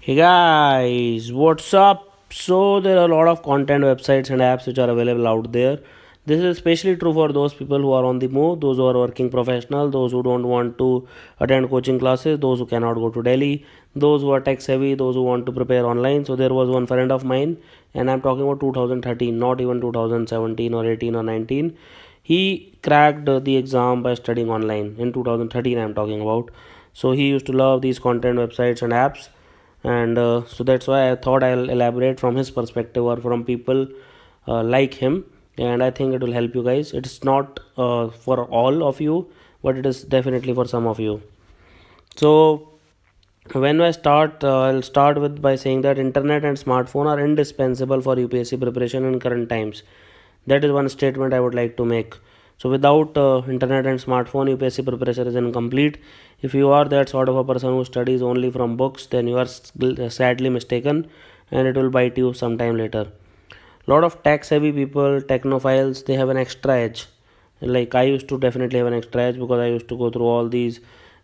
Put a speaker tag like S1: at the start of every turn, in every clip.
S1: Hey guys, what's up? So, there are a lot of content websites and apps which are available out there. This is especially true for those people who are on the move, those who are working professional, those who don't want to attend coaching classes, those who cannot go to Delhi, those who are tech savvy, those who want to prepare online. So, there was one friend of mine, and I'm talking about 2013, not even 2017 or 18 or 19. He cracked the exam by studying online in 2013. I'm talking about. So, he used to love these content websites and apps, and so that's why I thought I'll elaborate from his perspective or from people like him, and I think it will help you guys. It's not for all of you, but it is definitely for some of you. So when I start, I'll start with by saying that internet and smartphone are indispensable for UPSC preparation in current times. That is one statement I would like to make. So without internet and smartphone, UPSC preparation is incomplete. If you are that sort of a person who studies only from books, then you are sadly mistaken, and it will bite you sometime later. Lot of tech savvy people, technophiles, they have an extra edge. Like I used to definitely have an extra edge because I used to go through all these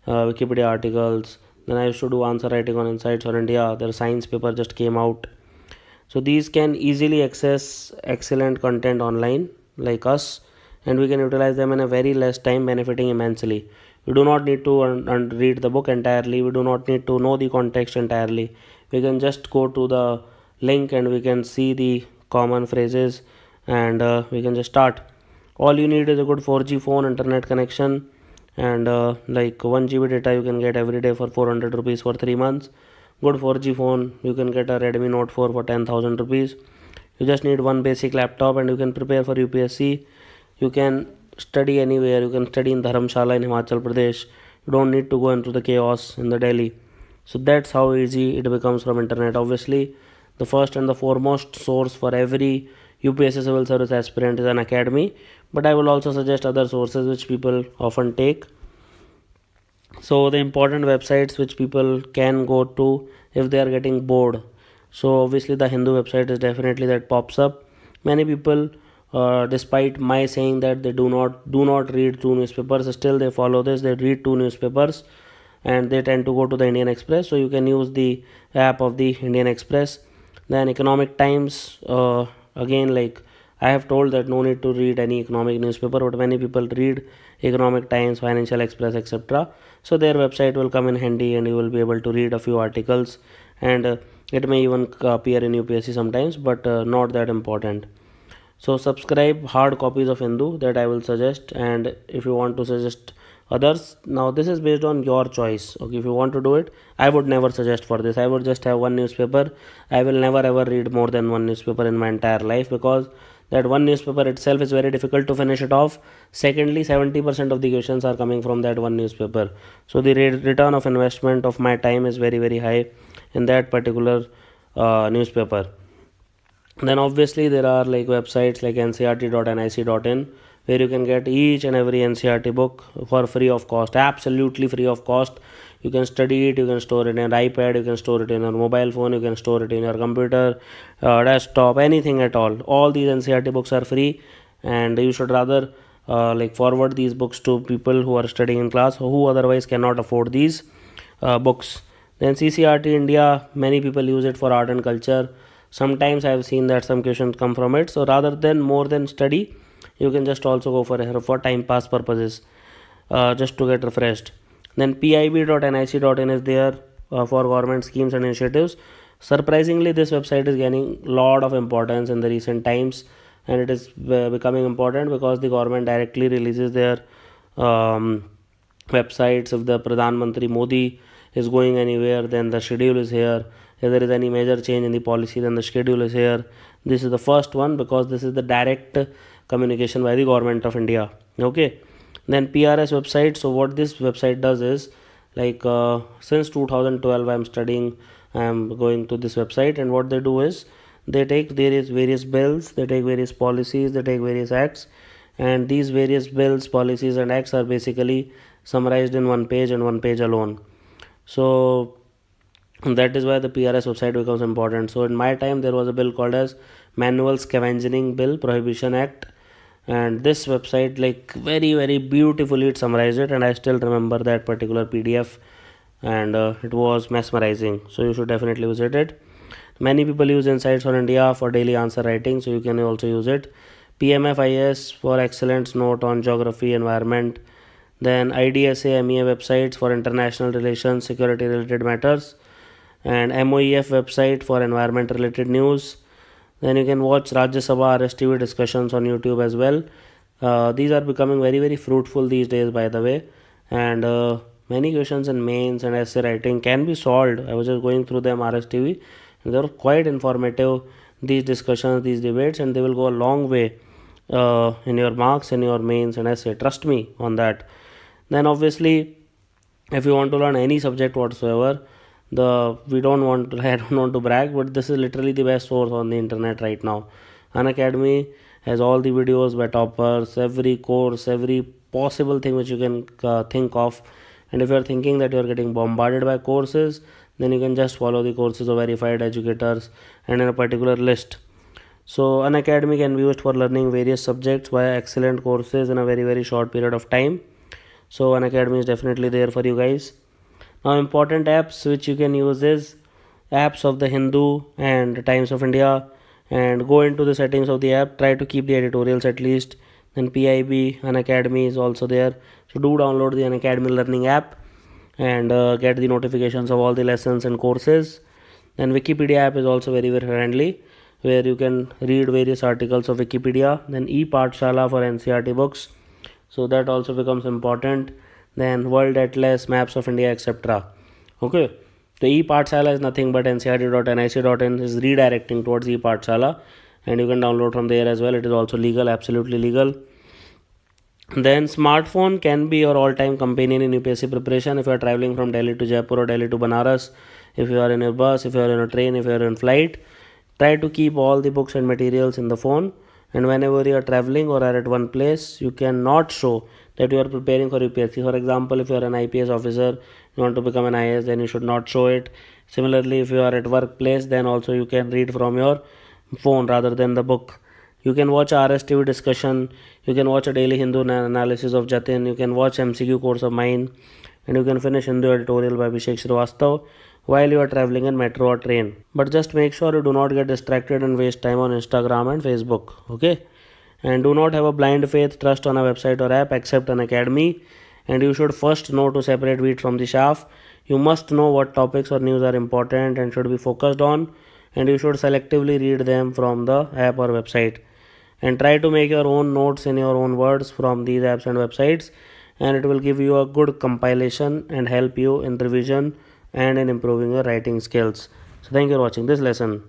S1: Wikipedia articles. Then I used to do answer writing on Insights or India. Their science paper just came out. So these can easily access excellent content online like us, and we can utilize them in a very less time, benefiting immensely. We do not need to read the book entirely. We do not need to know the context entirely. We can just go to the link and we can see the common phrases, and we can just start. All you need is a good 4G phone, internet connection, and like 1 GB data you can get every day for 400 rupees for 3 months. Good 4G phone, you can get a Redmi Note 4 for 10,000 rupees. You just need one basic laptop and you can prepare for UPSC. You can study anywhere. You can study in Dharamshala in Himachal Pradesh. You don't need to go into the chaos in the Delhi. So that's how easy it becomes from internet. Obviously, the first and the foremost source for every UPSC civil service aspirant is an academy, but I will also suggest other sources which people often take. So the important websites which people can go to if they are getting bored. So obviously the Hindu website is definitely that pops up. Many people, despite my saying that they do not read two newspapers, still they follow this. They read two newspapers, and they tend to go to the Indian Express. So you can use the app of the Indian Express. Then Economic Times, again, like I have told that no need to read any economic newspaper, but many people read Economic Times, Financial Express, etc. So their website will come in handy, and you will be able to read a few articles, and it may even appear in UPSC sometimes, but not that important. So subscribe hard copies of Hindu, that I will suggest, and if you want to suggest others, now this is based on your choice. Okay, if you want to do it, I would never suggest for this. I would just have one newspaper. I will never ever read more than one newspaper in my entire life, because that one newspaper itself is very difficult to finish it off. Secondly, 70% of the questions are coming from that one newspaper. So the return of investment of my time is very very high in that particular newspaper. Then obviously there are like websites like ncrt.nic.in, where you can get each and every NCRT book for free of cost, absolutely free of cost. You can study it, you can store it in your iPad, you can store it in your mobile phone, you can store it in your computer, desktop, anything at all. All these NCRT books are free, and you should rather like forward these books to people who are studying in class who otherwise cannot afford these books. Then CCRT India, many people use it for art and culture. Sometimes I have seen that some questions come from it. So rather than more than study, you can just also go for time pass purposes, just to get refreshed. Then pib.nic.in is there for government schemes and initiatives. Surprisingly, this website is gaining lot of importance in the recent times, and it is becoming important because the government directly releases their websites. If the Pradhan Mantri Modi is going anywhere, then the schedule is here. If there is any major change in the policy, then the schedule is here. This is the first one because this is the direct communication by the government of India. Okay. Then PRS website. So what this website does is, like since 2012 I'm studying, I'm going to this website, and what they do is they take various bills, they take various policies, they take various acts, and these various bills, policies and acts are basically summarized in one page and one page alone. So that is why the PRS website becomes important. So in my time there was a bill called as Manual Scavenging Bill Prohibition Act, and this website like very very beautifully it summarized it, and I still remember that particular PDF and it was mesmerizing. So you should definitely visit it. Many people use Insights for India for daily answer writing, so you can also use it. PMFIS for excellent note on geography, environment. Then IDSA MEA websites for international relations, security related matters, and MOEF website for environment related news. Then you can watch Rajya Sabha RSTV discussions on YouTube as well. These are becoming very fruitful these days, by the way, and many questions in mains and essay writing can be solved. I was just going through them RSTV, and they are quite informative. These discussions, these debates, and they will go a long way in your marks in your mains and essay. Trust me on that. Then obviously, if you want to learn any subject whatsoever, we don't want to, I don't want to brag, but this is literally the best source on the internet right now. Unacademy has all the videos by toppers, every course, every possible thing which you can think of. And if you are thinking that you are getting bombarded by courses, then you can just follow the courses of verified educators and in a particular list. So Unacademy can be used for learning various subjects via excellent courses in a very short period of time. So Unacademy is definitely there for you guys. Now important apps which you can use is apps of the Hindu and Times of India, and go into the settings of the app, try to keep the editorials at least. Then PIB Unacademy is also there, so do download the Unacademy learning app and get the notifications of all the lessons and courses. Then Wikipedia app is also very friendly, where you can read various articles of Wikipedia. Then ePathshala for NCERT books, so that also becomes important. Then World Atlas, Maps of India, etc. Okay, the ePathshala is nothing but ncert.nic.in is redirecting towards ePathshala, and you can download from there as well. It is also legal, absolutely legal. Then smartphone can be your all-time companion in UPSC preparation. If you are traveling from Delhi to Jaipur or Delhi to Banaras, if you are in a bus, if you are in a train, if you are in flight, try to keep all the books and materials in the phone. And whenever you are traveling or are at one place, you cannot show that you are preparing for UPSC. For example, if you are an IPS officer, you want to become an IAS, then you should not show it. Similarly, if you are at workplace, then also you can read from your phone rather than the book. You can watch RSTV discussion, you can watch a daily Hindu analysis of Jatin, you can watch MCQ course of mine, and you can finish Hindu editorial by Abhishek Srivastav while you are traveling in metro or train. But just make sure you do not get distracted and waste time on Instagram and Facebook. Okay? And do not have a blind faith trust on a website or app except Unacademy. And you should first know to separate wheat from the chaff. You must know what topics or news are important and should be focused on, and you should selectively read them from the app or website. And try to make your own notes in your own words from these apps and websites, and it will give you a good compilation and help you in revision and in improving your writing skills. So thank you for watching this lesson.